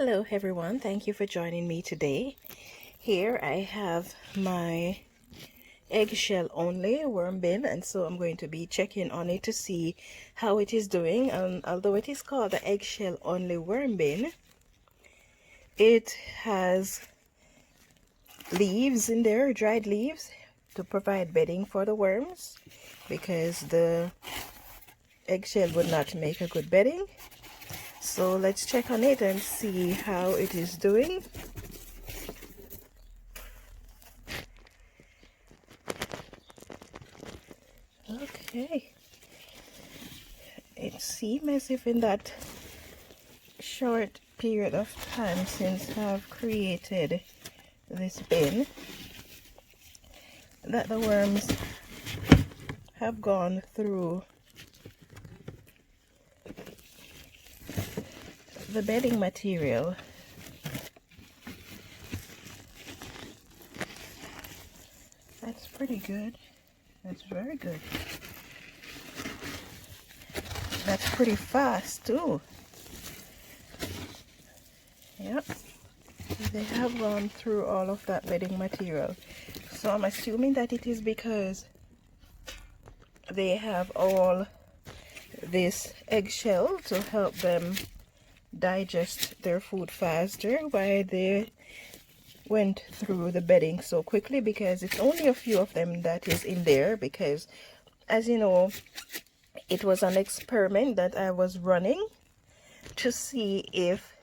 Hello everyone, thank you for joining me today. Here I have my eggshell only worm bin, and so I'm going to be checking on it to see how it is doing. And although it is called the eggshell only worm bin, it has leaves in there, dried leaves, to provide bedding for the worms, because the eggshell would not make a good bedding. So let's check on it and see how it is doing. Okay, it seems as if in that short period of time since I've created this bin, that the worms have gone through the bedding material. That's pretty good. That's very good. That's pretty fast too. Yep, they have gone through all of that bedding material. So I'm assuming that it is because they have all this eggshell to help them digest their food faster, why they went through the bedding so quickly, because it's only a few of them that is in there. Because, as you know, it was an experiment that I was running to see if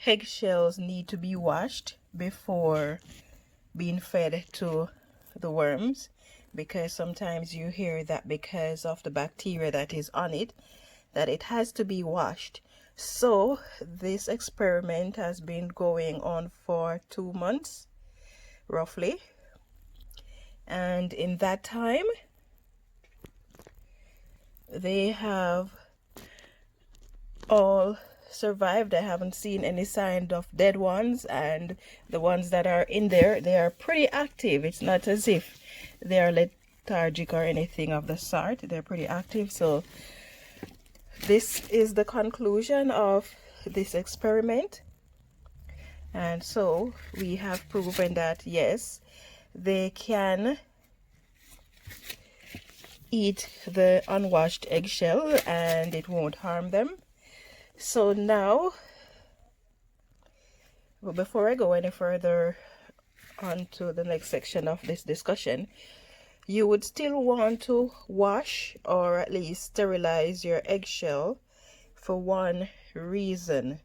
eggshells need to be washed before being fed to the worms, because sometimes you hear that because of the bacteria that is on it, that it has to be washed. So this experiment has been going on for 2 months roughly, and in that time they have all survived. I haven't seen any sign of dead ones, and the ones that are in there, they are pretty active. It's not as if they are lethargic or anything of the sort. They're pretty active. So this is the conclusion of this experiment, and so we have proven that yes, they can eat the unwashed eggshell and it won't harm them. So now, well, before I go any further on to the next section of this discussion, you would still want to wash or at least sterilize your eggshell for one reason: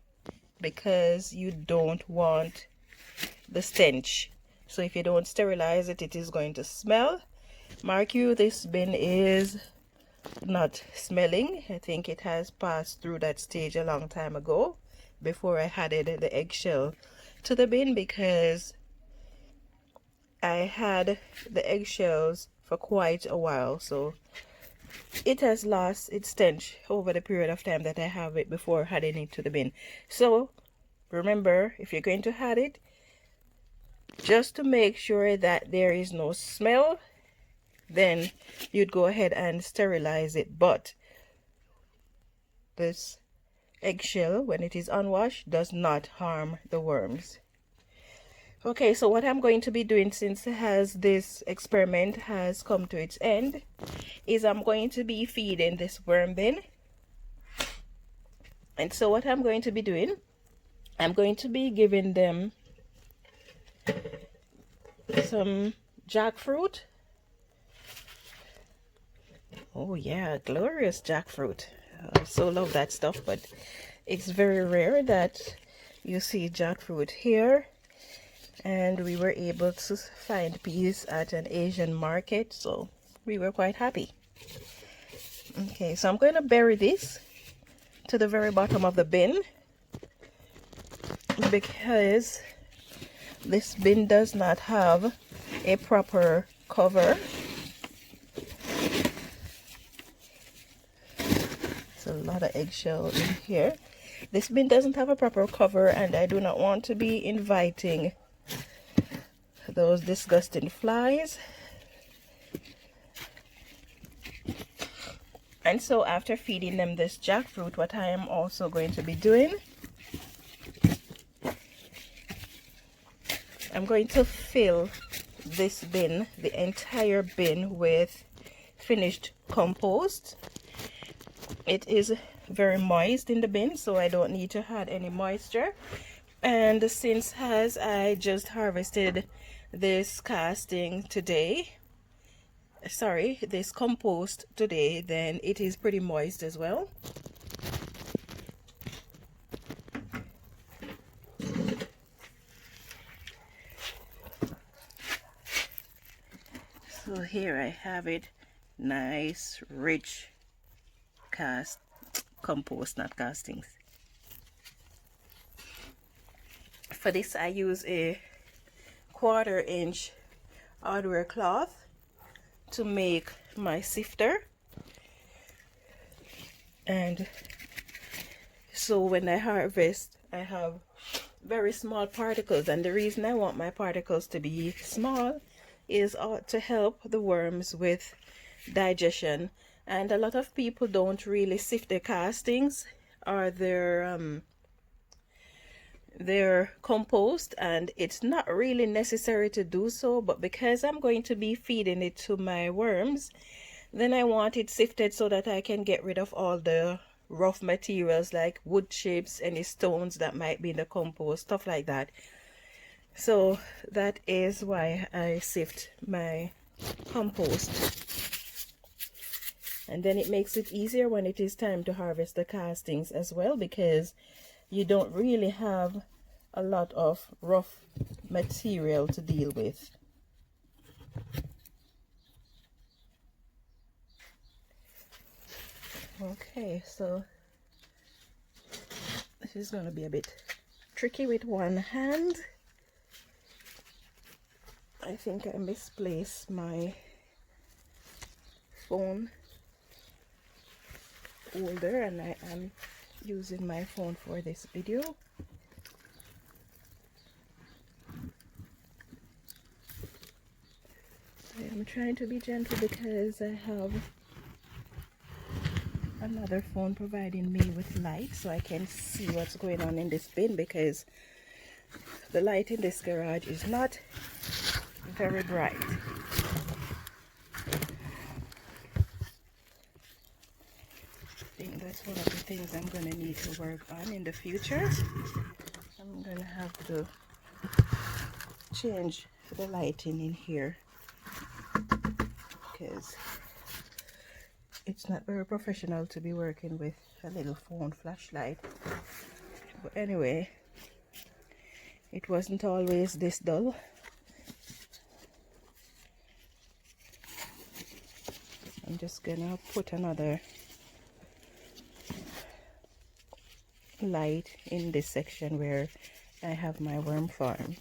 because you don't want the stench. So if you don't sterilize it, it is going to smell. Mark you, this bin is not smelling. I think it has passed through that stage a long time ago, before I added the eggshell to the bin, because I had the eggshells for quite a while, so it has lost its stench over the period of time that I have it before adding it to the bin. So remember, if you're going to add it, just to make sure that there is no smell, then you'd go ahead and sterilize it. But this eggshell, when it is unwashed, does not harm the worms. Okay, so what I'm going to be doing, since this experiment has come to its end, is I'm going to be feeding this worm bin. And so what I'm going to be doing, I'm going to be giving them some jackfruit. Oh yeah, glorious jackfruit. I so love that stuff, but it's very rare that you see jackfruit here, and we were able to find peas at an Asian market, so we were quite happy. Okay, so I'm going to bury this to the very bottom of the bin, because this bin does not have a proper cover. It's a lot of eggshell in here. This bin doesn't have a proper cover, and I do not want to be inviting those disgusting flies. And so after feeding them this jackfruit, what I am also going to be doing I'm going to fill this bin, the entire bin, with finished compost. It is very moist in the bin, so I don't need to add any moisture. And since I just harvested this casting today, sorry, this compost today, then it is pretty moist as well. So here I have it, nice, rich compost, not castings. For this I use a 1/4 inch hardware cloth to make my sifter. And so when I harvest, I have very small particles, and the reason I want my particles to be small is to help the worms with digestion. And a lot of people don't really sift their castings or their compost, and it's not really necessary to do so, but because I'm going to be feeding it to my worms, then I want it sifted so that I can get rid of all the rough materials like wood chips, any stones that might be in the compost, stuff like that. So that is why I sift my compost. And then it makes it easier when it is time to harvest the castings as well, because you don't really have a lot of rough material to deal with. Okay, so this is going to be a bit tricky with one hand. I think I misplaced my phone holder, and I am using my phone for this video. I am trying to be gentle because I have another phone providing me with light so I can see what's going on in this bin, because the light in this garage is not very bright. I think that's one of the things I'm going to need to work on in the future. I'm going to have to change the lighting in here because it's not very professional to be working with a little phone flashlight. But anyway, it wasn't always this dull. I'm just gonna put another light in this section where I have my worm farm.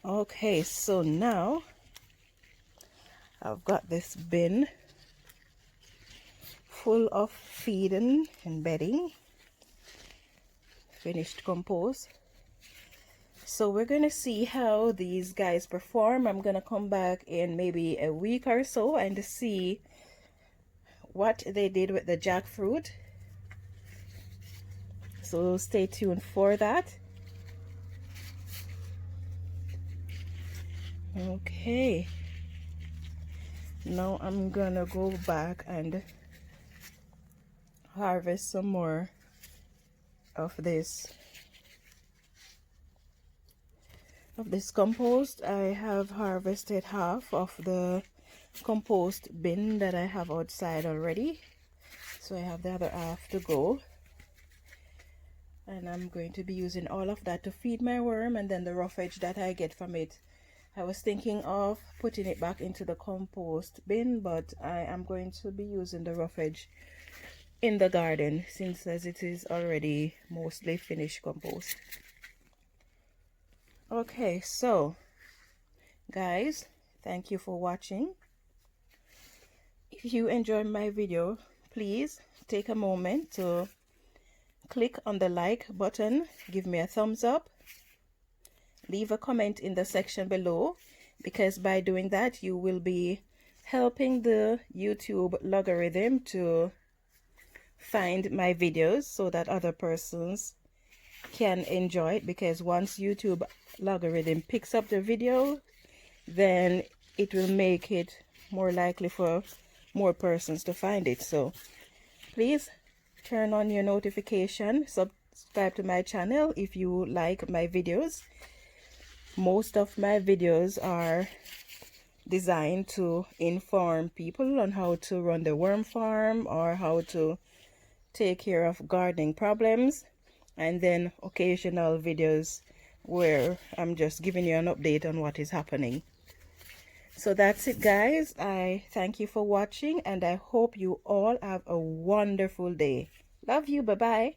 Okay, so now I've got this bin full of feeding and bedding, finished compost. So we're gonna see how these guys perform. I'm gonna come back in maybe a week or so and see what they did with the jackfruit. So stay tuned for that. Okay, now I'm gonna go back and harvest some more of this compost. I have harvested half of the compost bin that I have outside already, so I have the other half to go, and I'm going to be using all of that to feed my worm, and then the roughage that I get from it, I was thinking of putting it back into the compost bin, but I am going to be using the roughage in the garden since as it is already mostly finished compost. Okay, so guys, thank you for watching. If you enjoyed my video, please take a moment to click on the like button, give me a thumbs up, leave a comment in the section below, because by doing that you will be helping the YouTube logarithm to find my videos so that other persons can enjoy it, because once YouTube algorithm picks up the video, then it will make it more likely for more persons to find it. So please turn on your notification, subscribe to my channel if you like my videos. Most of my videos are designed to inform people on how to run the worm farm or how to take care of gardening problems, and then occasional videos where I'm just giving you an update on what is happening. So that's it, guys. I thank you for watching, and I hope you all have a wonderful day. Love you. Bye bye.